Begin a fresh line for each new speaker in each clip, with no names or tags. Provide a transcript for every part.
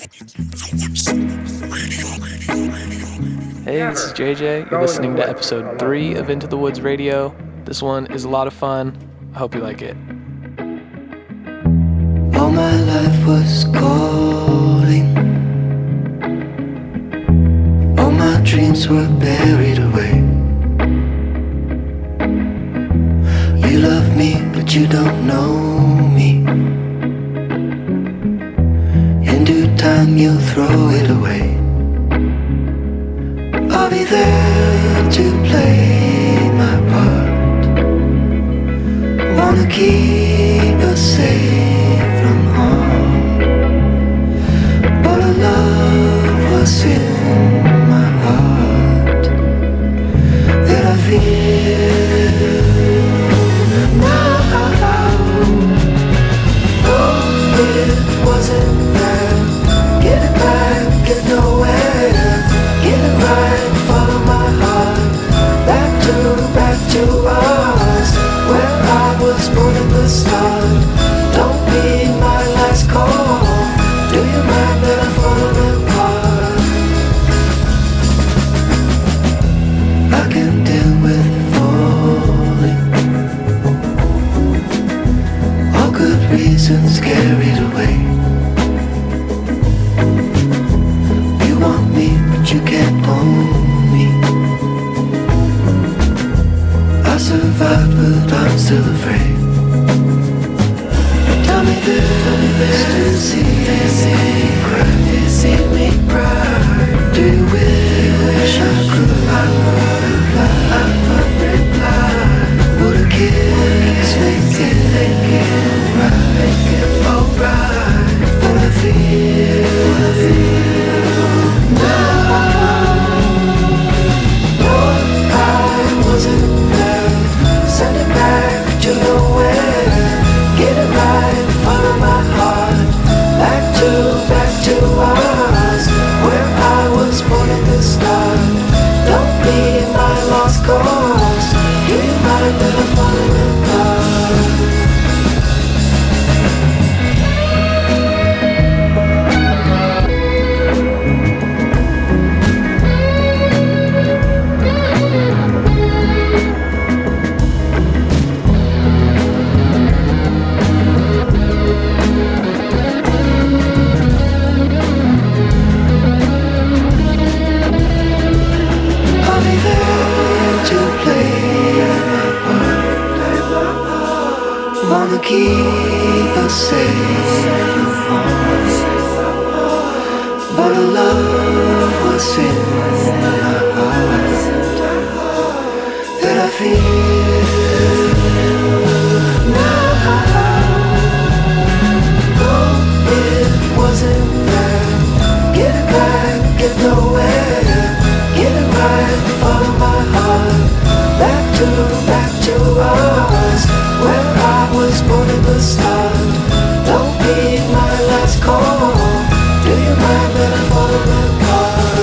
Hey, this is JJ. You're listening to episode 3 of Into the Woods Radio. This one is a lot of fun. I hope you like it.
All my life was calling. All my dreams were buried away. You love me, but you don't know me. In due time you'll throw it away. I'll be there to play my part. Wanna keep us safe from harm, but our love was in my heart that I feel now. Oh, it wasn't there. Get it back, get nowhere. Get it right, follow my heart. Back to us, where I was born in the start. Don't be my last call. Do you mind that I fall apart? I can deal with falling. All good reasons carried away. You want me, but you can't own me. I survived, but I'm still afraid. Tell me this, see me cry. Do you wish I could reply? Would a kiss make it alright? What I feel now. No, I wasn't there. Send it back to nowhere. Get it right, follow my heart. Back to us, where I was born at the start. Don't be my lost cause. Do you mind that I'm falling apart? Wanna keep us safe from harm, but our love was in our heart that I feel now. Oh, it wasn't there. Get it back, get nowhere. Get it right, follow my heart. Back to us, where I was born in the start. Don't be my last call. Do you mind that I'm falling apart?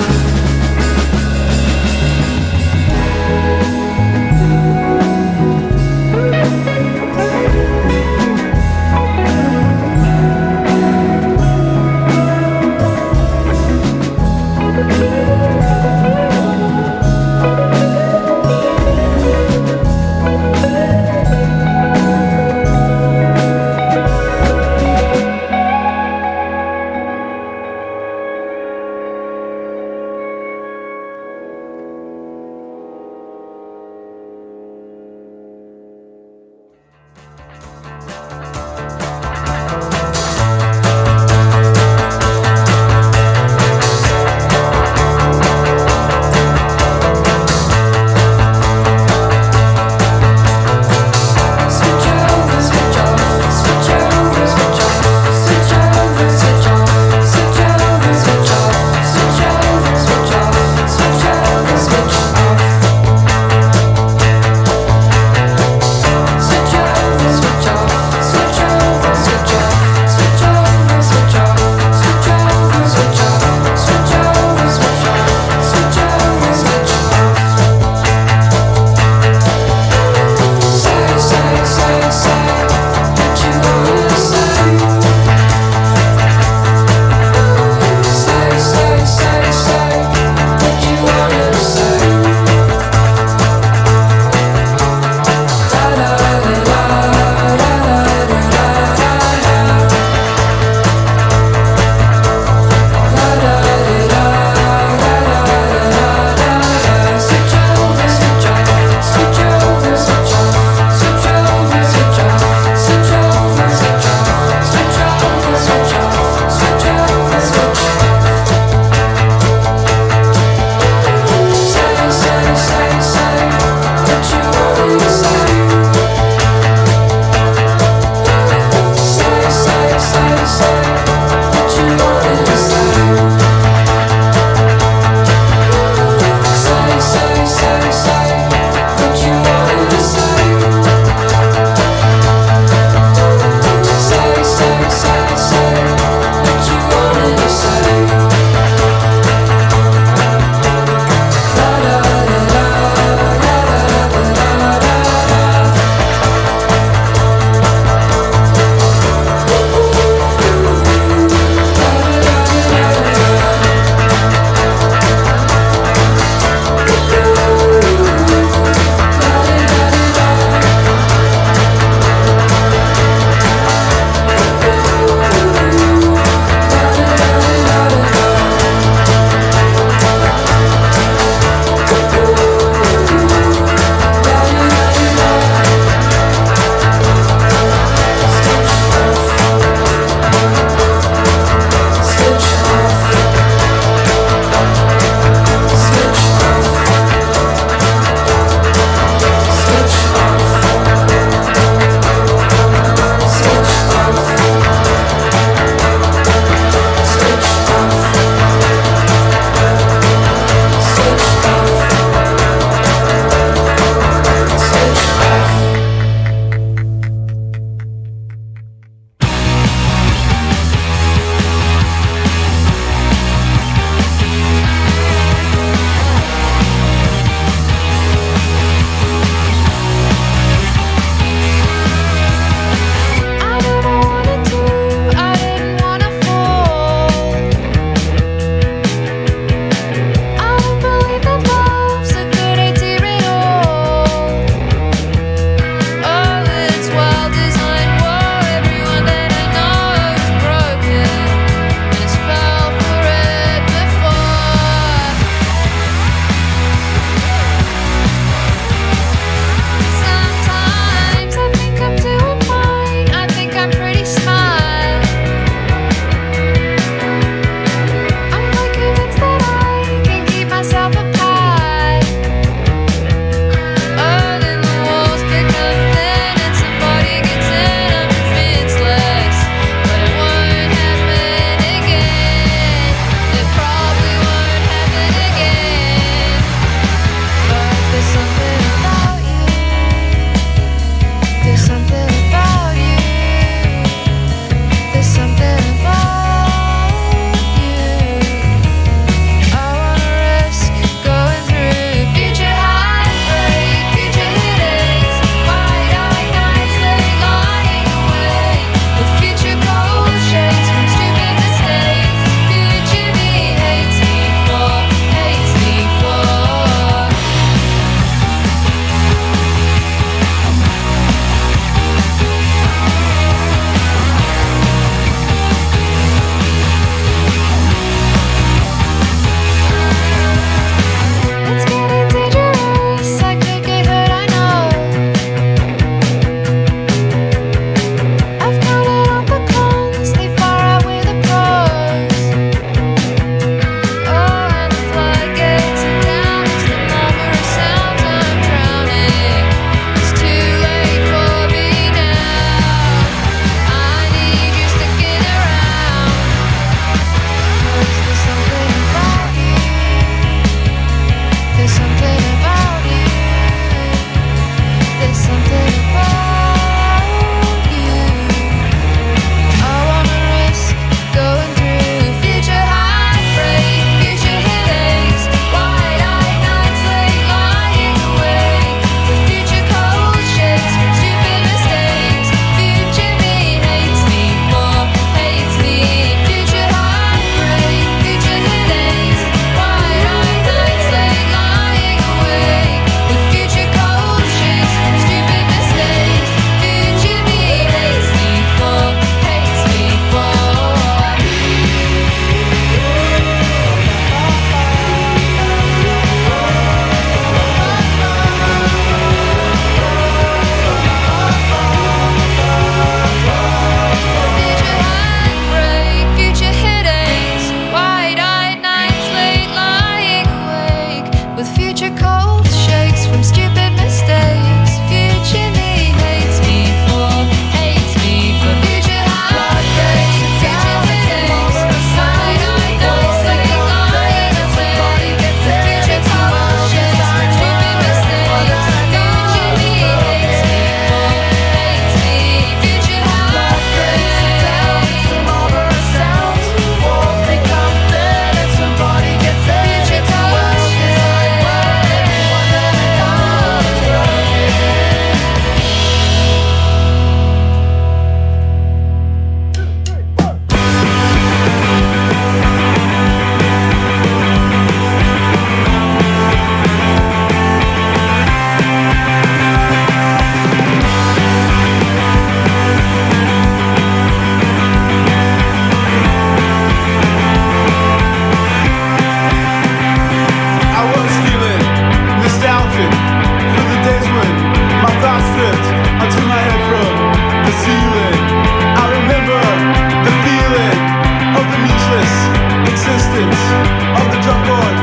distance of the drumboard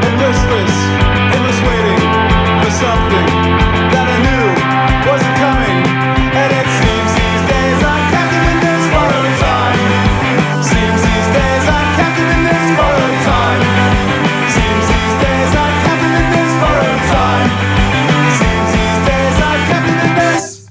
and listless, endless waiting for something that I knew wasn't coming. And it seems these days I'm captive in this borrowed time. Seems these days I'm captive in this borrowed time. Seems these days I'm captive in this borrowed time. Seems these days I'm captive in this.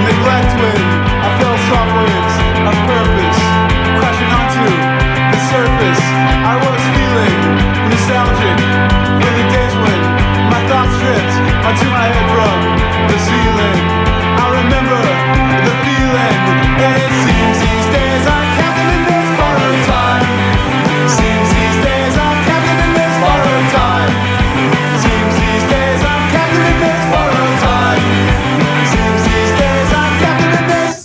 Neglect when I felt soft waves of purpose crashing onto the surface. I was feeling nostalgic for the days when my thoughts dripped onto my head from the ceiling. I remember the feeling, and it seems these days I'm captive in this borrowed time. Seems these days I'm captive in this borrowed time. Seems these days I'm captive in this borrowed time. Seems these days I'm captive in this.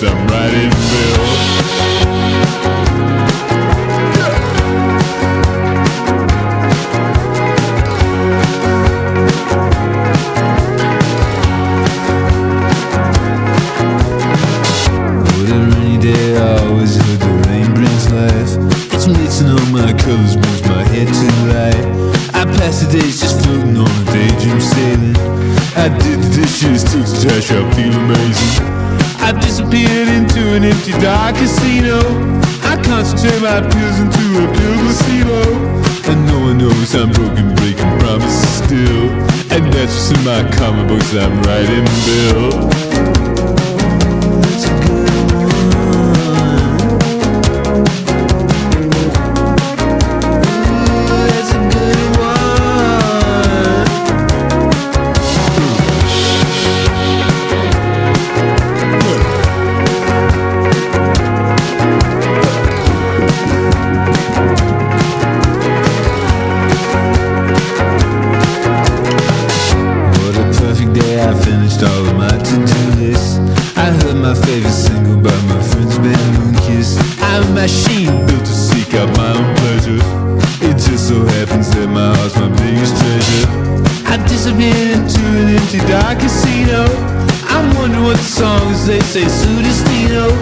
I'm writing Bill.
What a rainy day, I always heard the rain brings life. It's mixing all my colors, moves my head to light. I pass the days just floating on a daydream sailing. I did the dishes, took the trash out, feel amazing. I disappeared into an empty dark casino. I concentrate my pills into a pill placebo. And no one knows I'm broken, breaking promises still. And that's what's in my comic books I'm writing, Bill. That's a good one. Ooh, that's a good one. I finished all of my to-do list. I heard my favorite single by my friend's band Moonkiss. I'm a machine built to seek out my own pleasure. It just so happens that my heart's my biggest treasure. I disappeared into an empty dark casino. I'm wondering what the song is, they say Su Destino.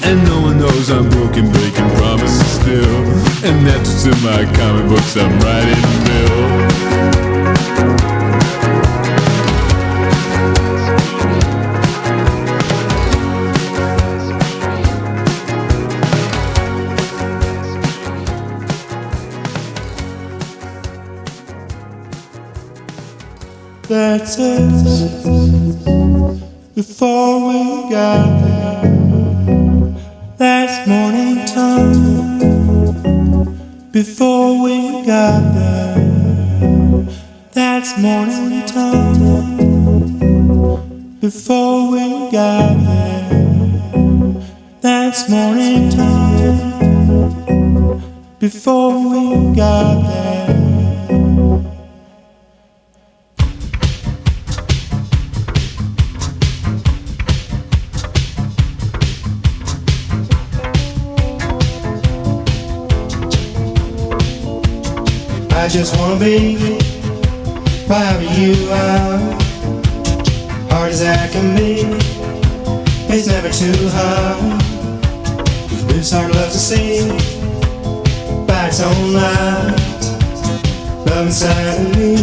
And no one knows I'm broken, breaking promises still. And that's what's in my comic books I'm writing, Bill.
That's us before we got there. Last morning time before we got there. That's morning time before we got there. That's morning time before we got there. I just wanna be wherever you are. Hard as I can be, it's never too hard. This heart loves to see by its own light. Love inside of me,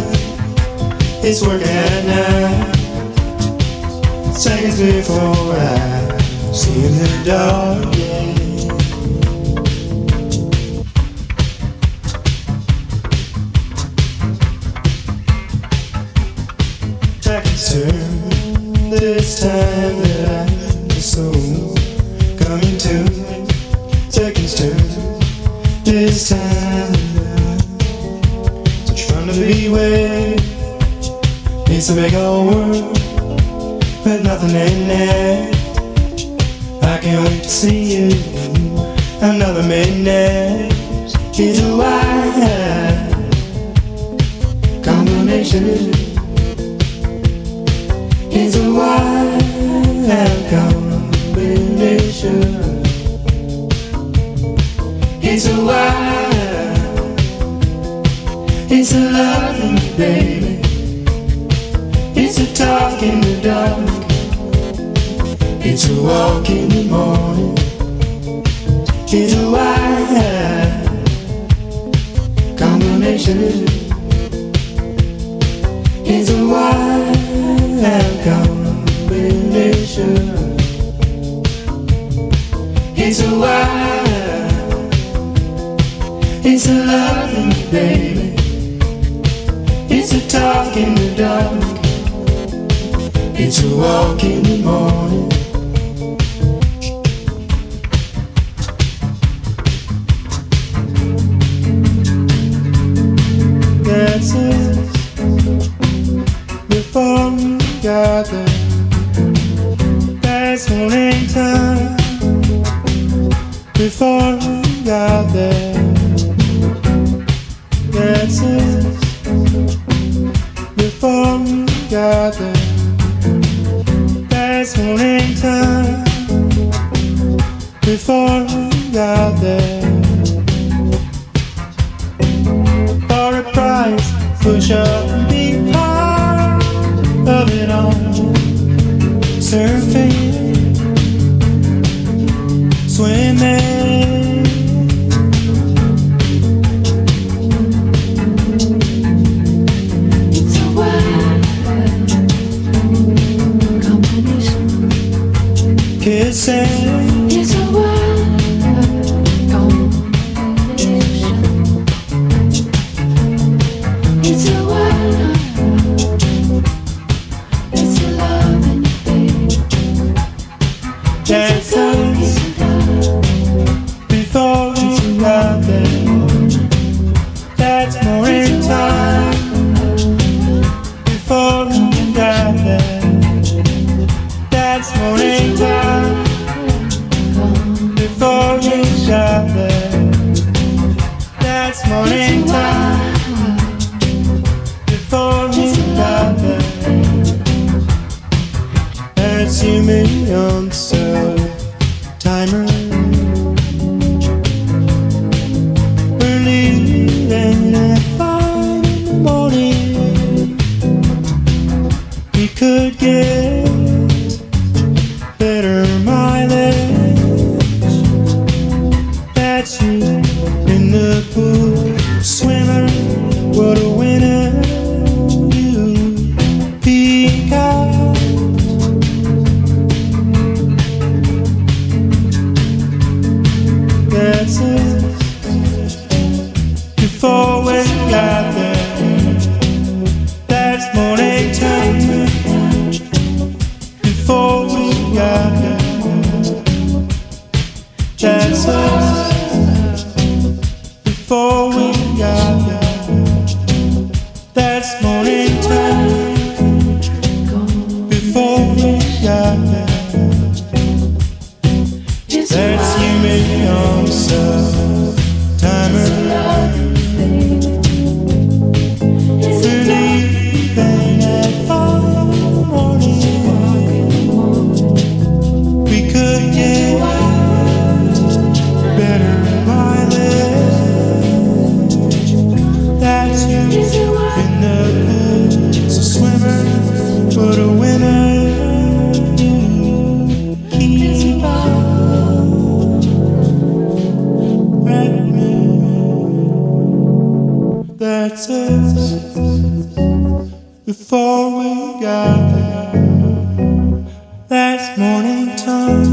it's working at night. Seconds before I see in the dark, yeah. Seconds turn this time that I assume coming to me. Seconds turn this time that I such fun to be with. It's a big old world with nothing in it. I can't wait to see you another midnight. It's a wild combination. It's a wild combination. It's a wild, it's a loving baby. It's a talk in the dark. It's a walk in the morning. It's a wild combination. It's a wild combination. It's a wild, it's a loving baby. It's a talk in the dark. It's a walk in the morning. That's us before we got there. That's morning time before we got there. That's us before we got there. That's morning time before we got there. For a price, push up and be part of it all. Surfing, swimming,
it's a wild combination.
kissing,
It's a wild combination. It's a wild, it's a loving baby.
that's us before we got there. That's morning time before we got there. That's morning time before we got there. That's morning time before we got there. That's you, me, on so timer. We're leaving at 5 in the morning. We could get better mileage. That's you in the pool, swimmer. What a winner you peek out. That's it before we got there. That's morning time before we got there. That's us before we got there. That's morning time before we got there. That's you, me, on so timer. in the pool. It's a swimmer, but a winner. You keep on at me. That's us. Before we got there, that's morning time.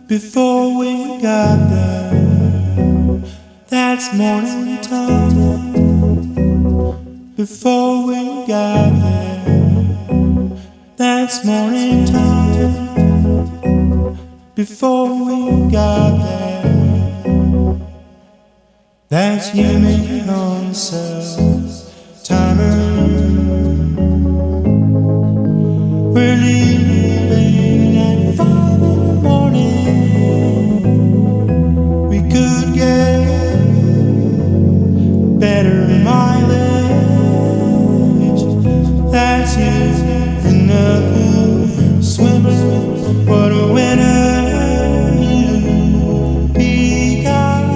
Before we got there, that's morning time. Before we got there, that's morning time. Before we got there, that's you making on self timer. We're leaving at 5 in the morning. We could get better mileage. That's you in the pool, swimmer. What a winner you become.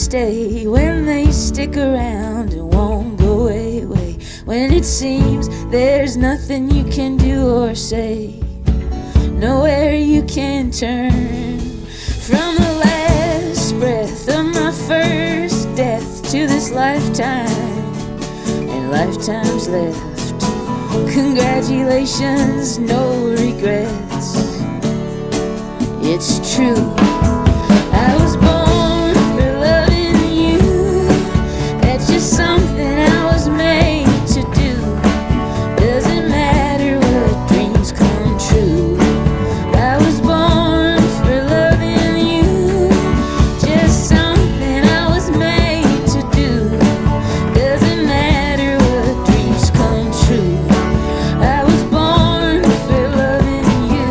stay, when they stick around and won't go away, when it seems there's nothing you can do or say, nowhere you can turn. From the last breath of my first death to this lifetime and lifetimes left, congratulations, no regrets. It's true, I was born for loving you. That's just something I was made to do. Doesn't matter what dreams come true. I was born for loving you. Just something I was made to do. Doesn't matter what dreams come true. I was born for loving you.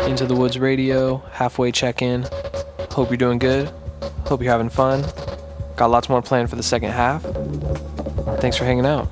Into the Woods Radio, halfway check-in. Hope you're doing good. Hope you're having fun. Got lots more planned for the second half. Thanks for hanging out.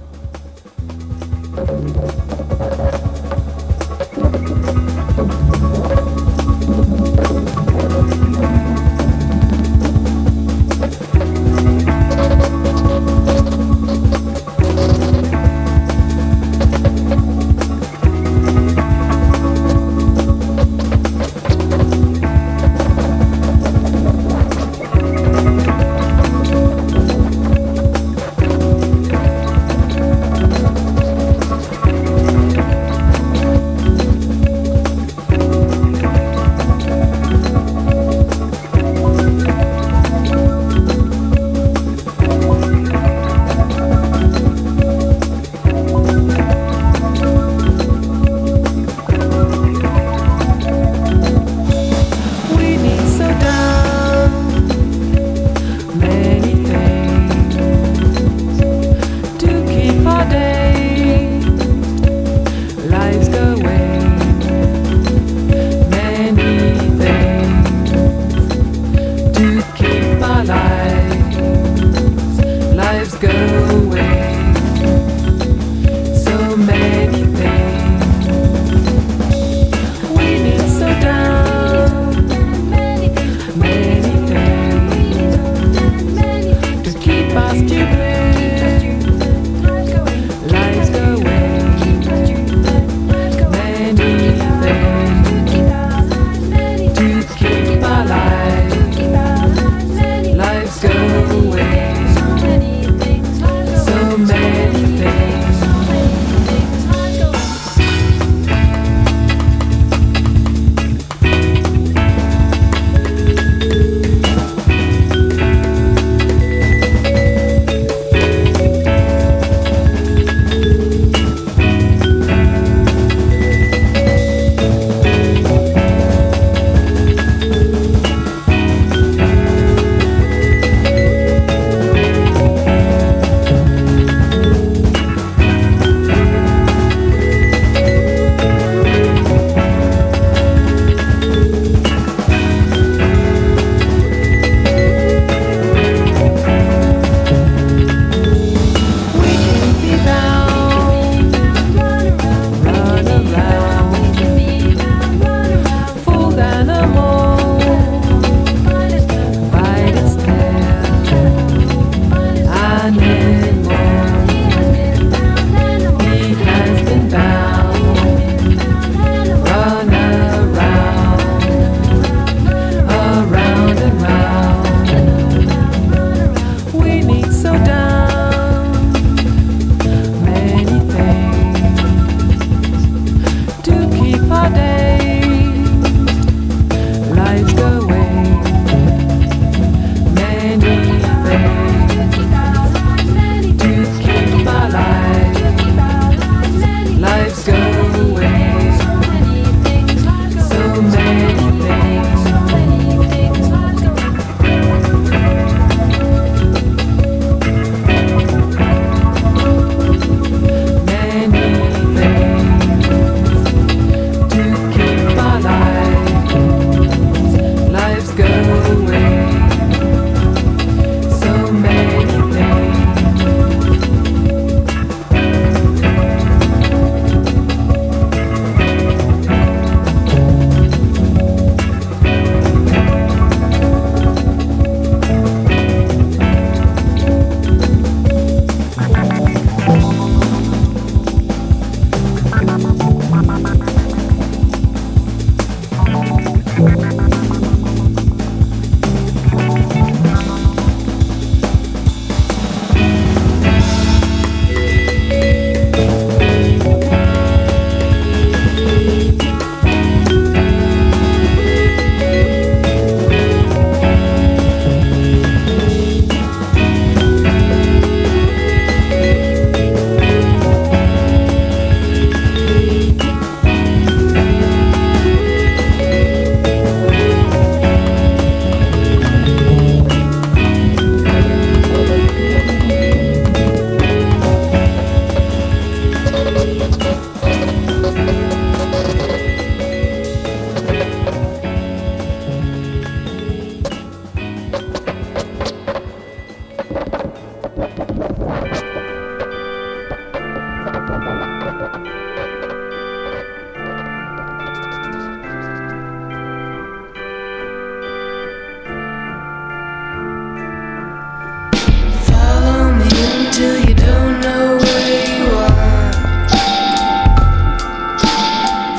until you don't know where you are.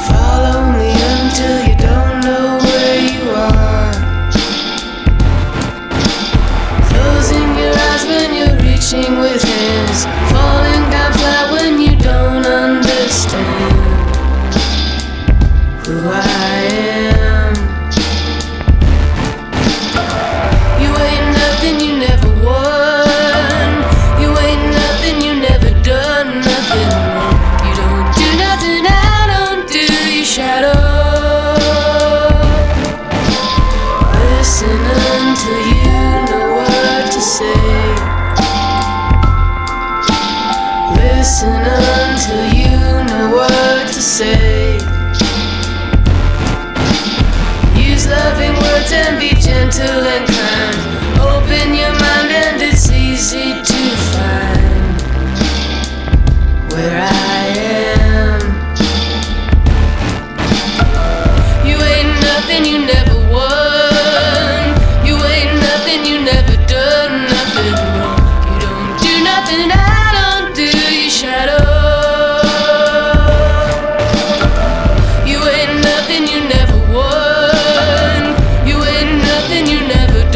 Follow me until you don't know where you are. Closing your eyes when you're reaching with hands, falling down flat when you don't understand who I am. You ain't nothing you never won. You ain't nothing you never done. Nothing wrong. You don't do nothing I don't do. You shadow. Listen until you know what to say. Listen until you know what to say. Use loving words and be gentle and kind. Open your mind and it's easy to find where I am. You ain't nothing you never won. You ain't nothing you never done. Nothing wrong. You don't do nothing I don't do. You shadow. You ain't nothing you never won. You ain't nothing you never done.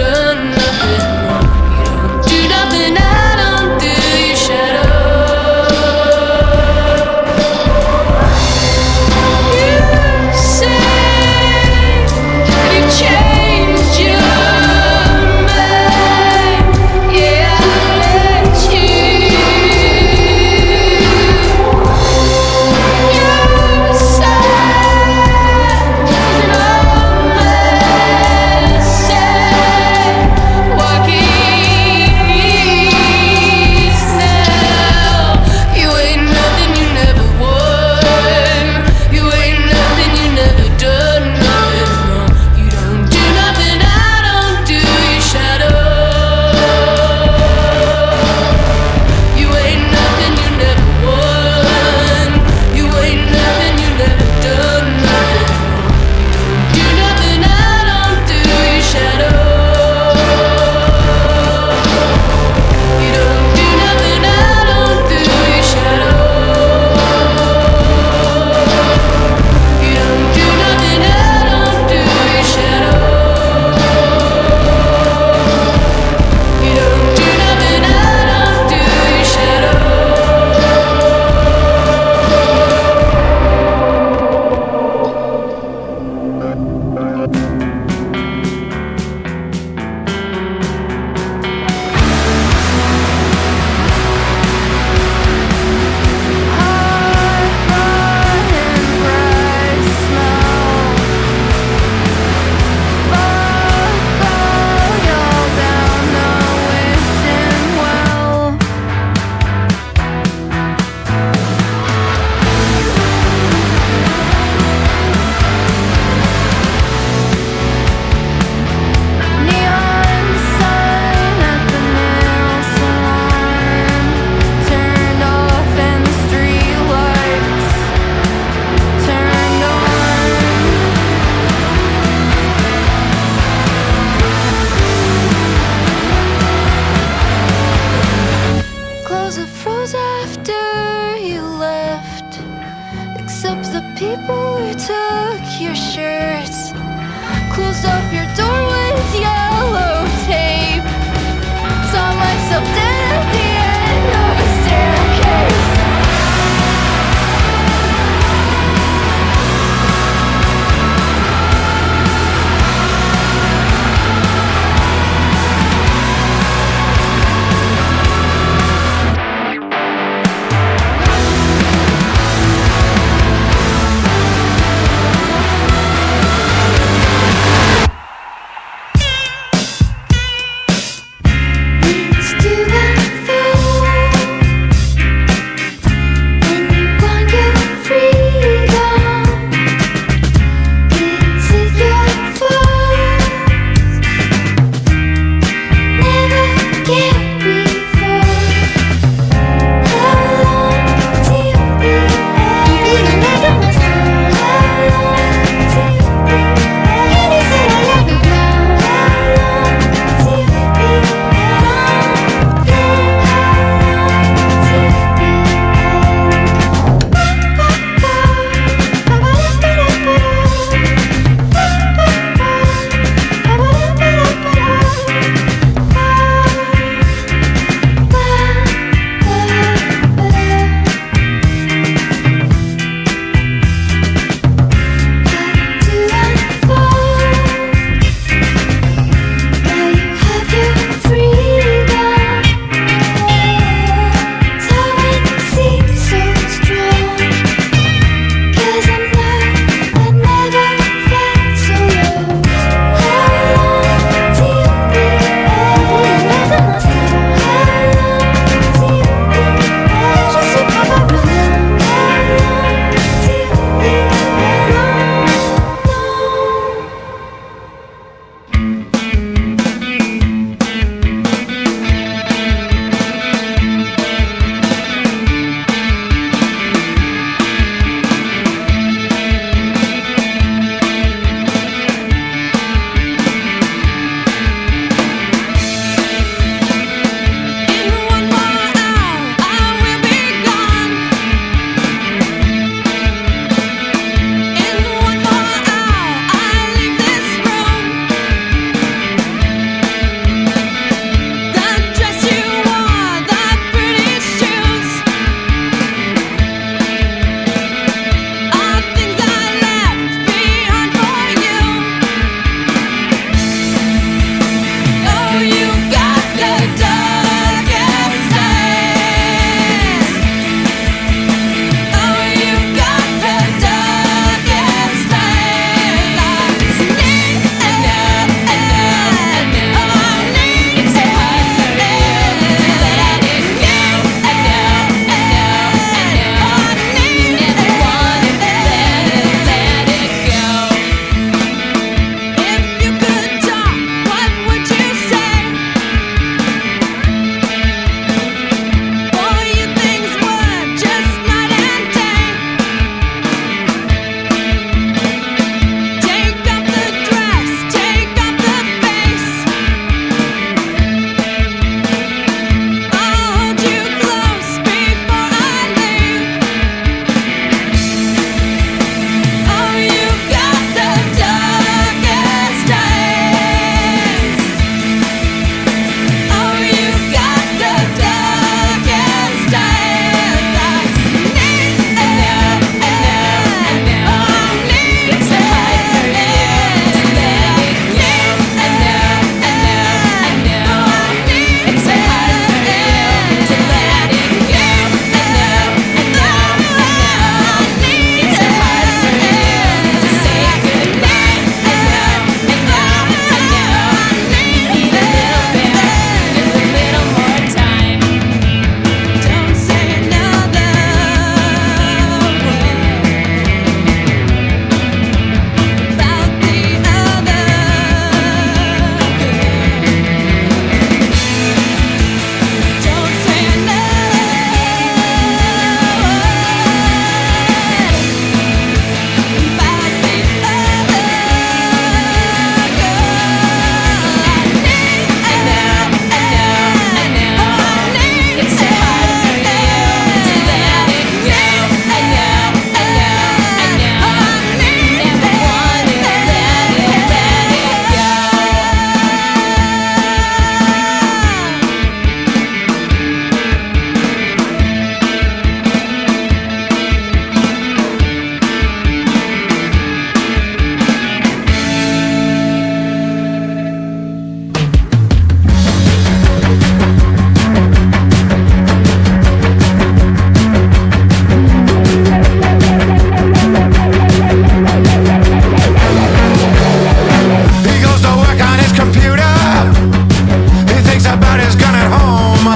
at home.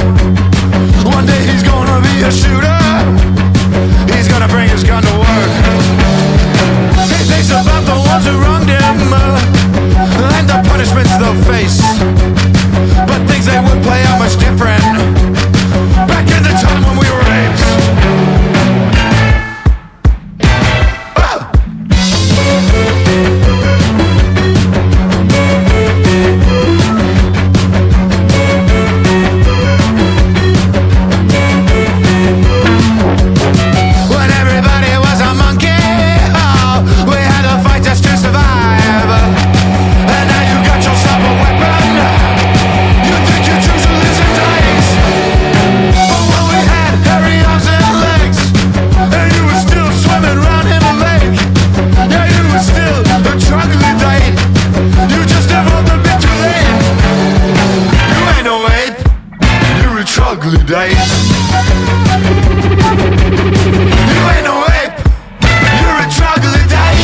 One day he's gonna be a shooter. He's gonna bring his gun to work. He thinks about the ones who wronged him and the punishments they'll face. But things they would play out much different back in the time when we were apes. When everybody was a monkey, we had to fight just to survive. And now you got yourself a weapon. You think you choose to live and dies. But when we had hairy arms and legs, and you were still swimming around in a lake. Yeah, you were still a troglodyte. You just evolved a bit too late. You ain't no ape, you're a troglodyte. You ain't no ape, you're a troglodyte.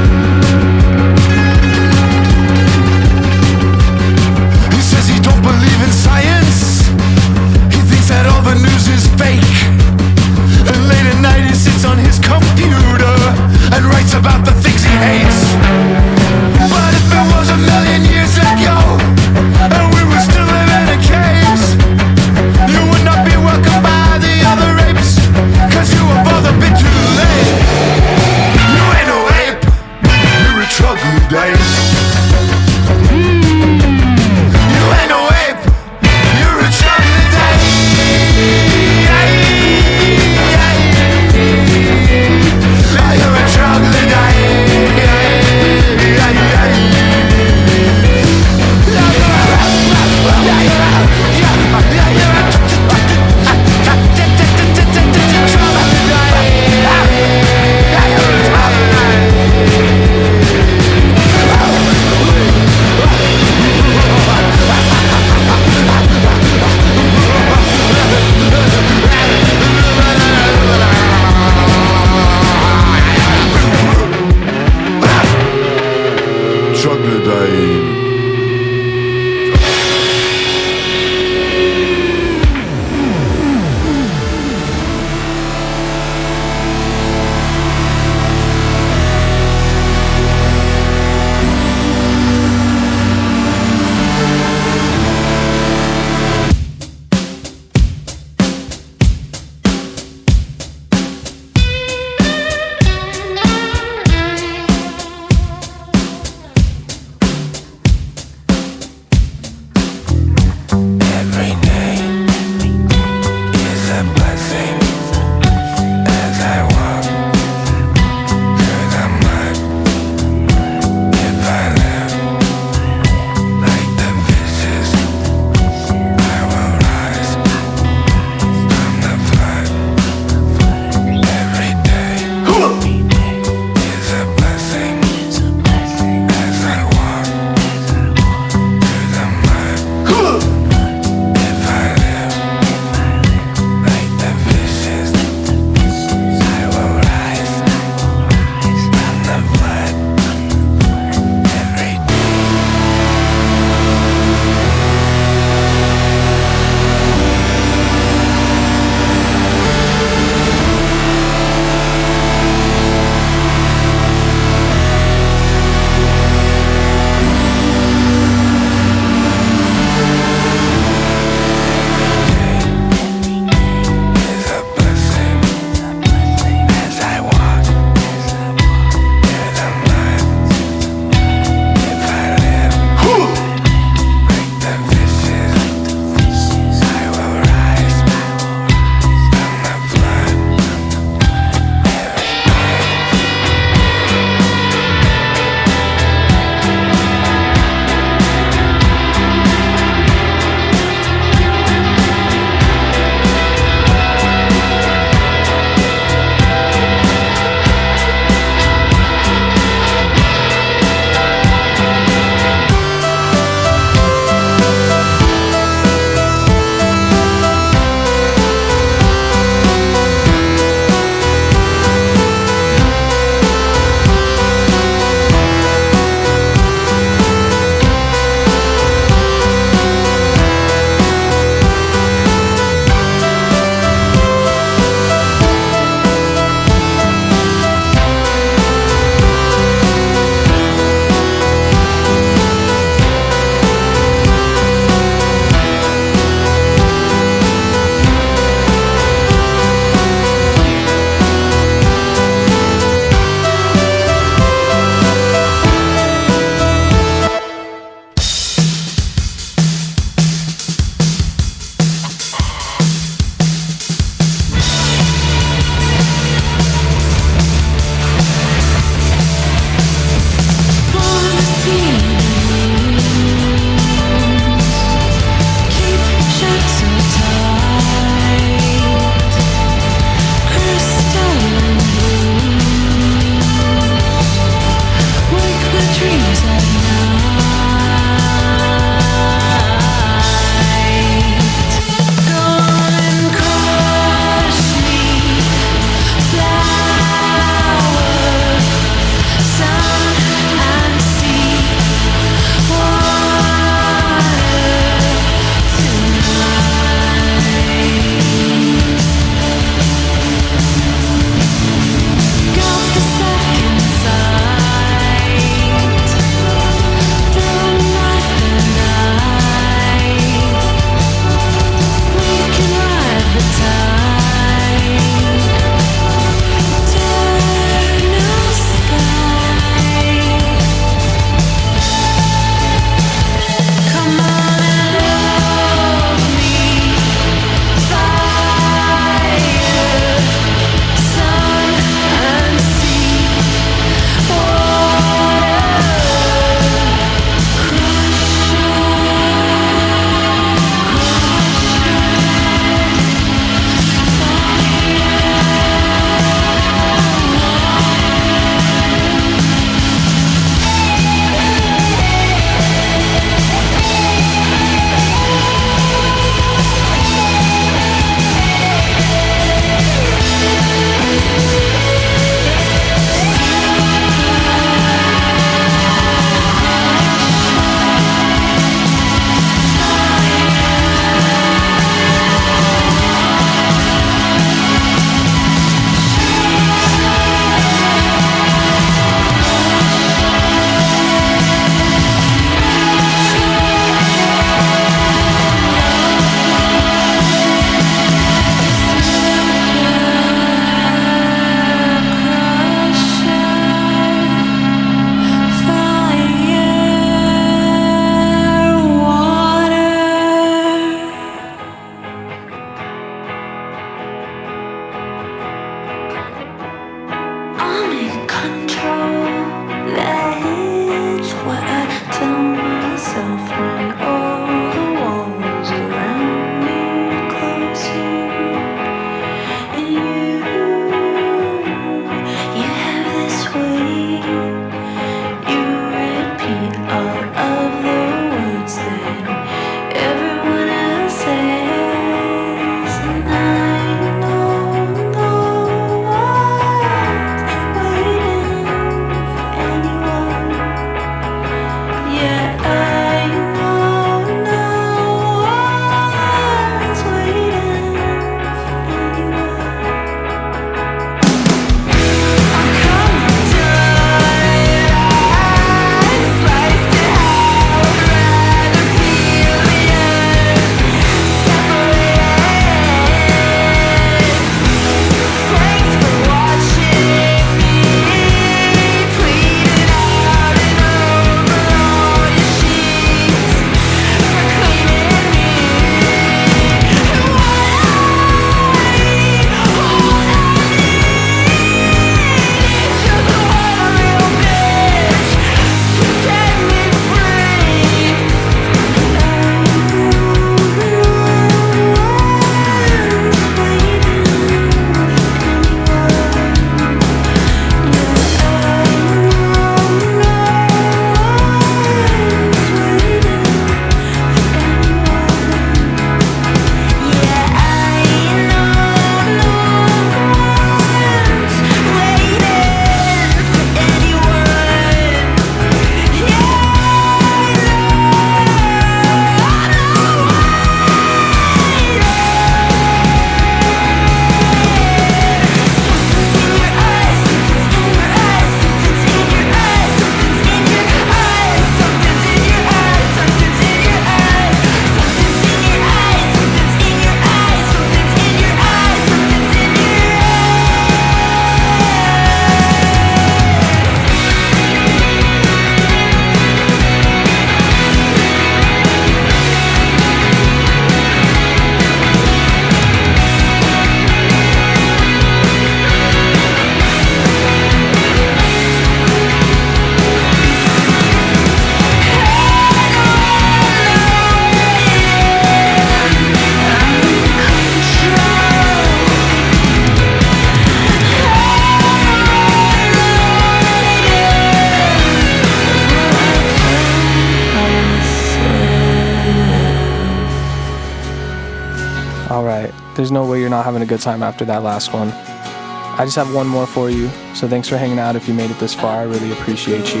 There's no way you're not having a good time after that last one. I just have one more for you, so thanks for hanging out if you made it this far. I really appreciate you.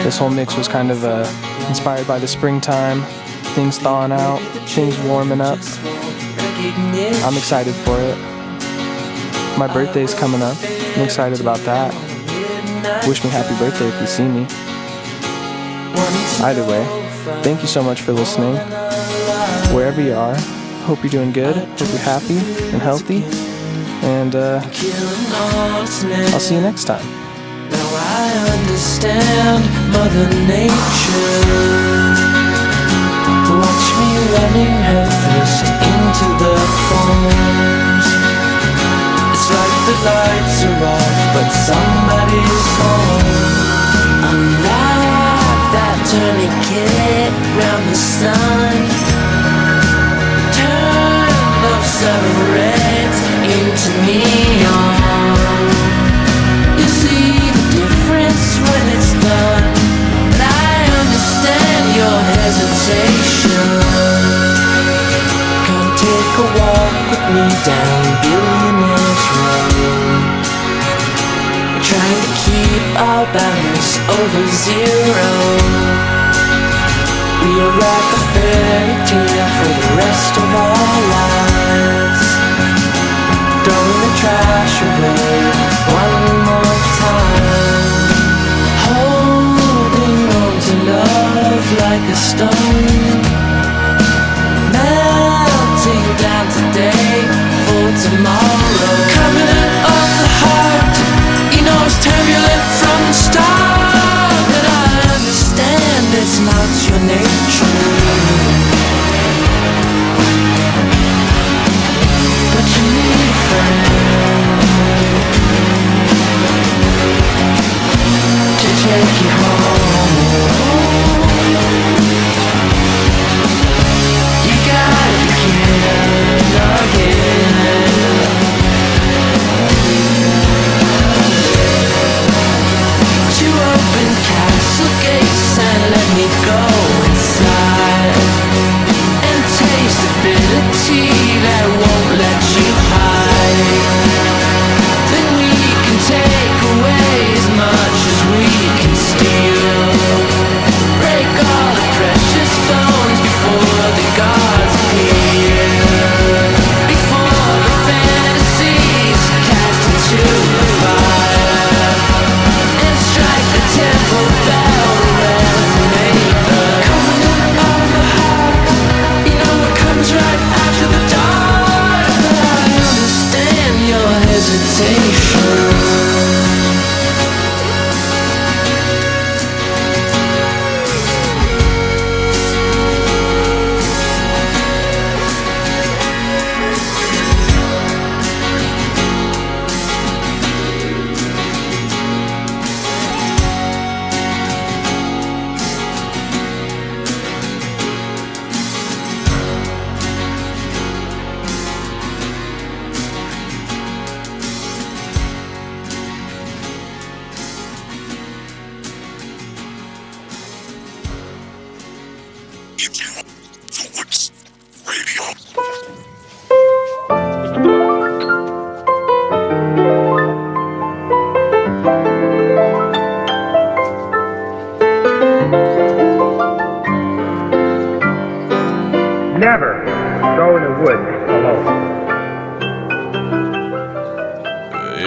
This whole mix was kind of inspired by the springtime, things thawing out, things warming up. I'm excited for it. My birthday's coming up. I'm excited about that. Wish me happy birthday if you see me. Either way, thank you so much for listening. Wherever you are, hope you're doing good, hope you're happy and healthy. And I'll see you next time.
Now I understand Mother Nature. Watch me running headfirst into the thorns. It's like the lights are off, but somebody's home. I'm like that tourniquet round the sun. Turn of summer reds into neon. You see the difference when it's done, but I understand your hesitation. Come take a walk with me down Billionaire's Road. We're trying to keep our balance over zero. We are like a fairy tale for the rest of our lives. Throwing the trash away one more time. Holding on to love like a stone. Melting down today for tomorrow. Covenant of the heart, you know it's turbulent from the start. But I understand it's not your nature. But you need a friend to take you home. You gotta begin again. To open castle gates and let me go inside and taste the bitter tea that won't let you hide. Then we can take away as much as we can steal. Break all the precious bones before the gods appear. Before the fantasies cast into the fire. And strike the temple bell to resonate the covenant of the heart. You know it comes right after the dark. But I understand your hesitation.
Never go in the woods alone.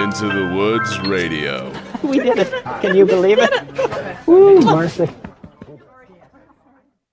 Into the Woods Radio.
We did it. Can you believe it? Woo, Marcy.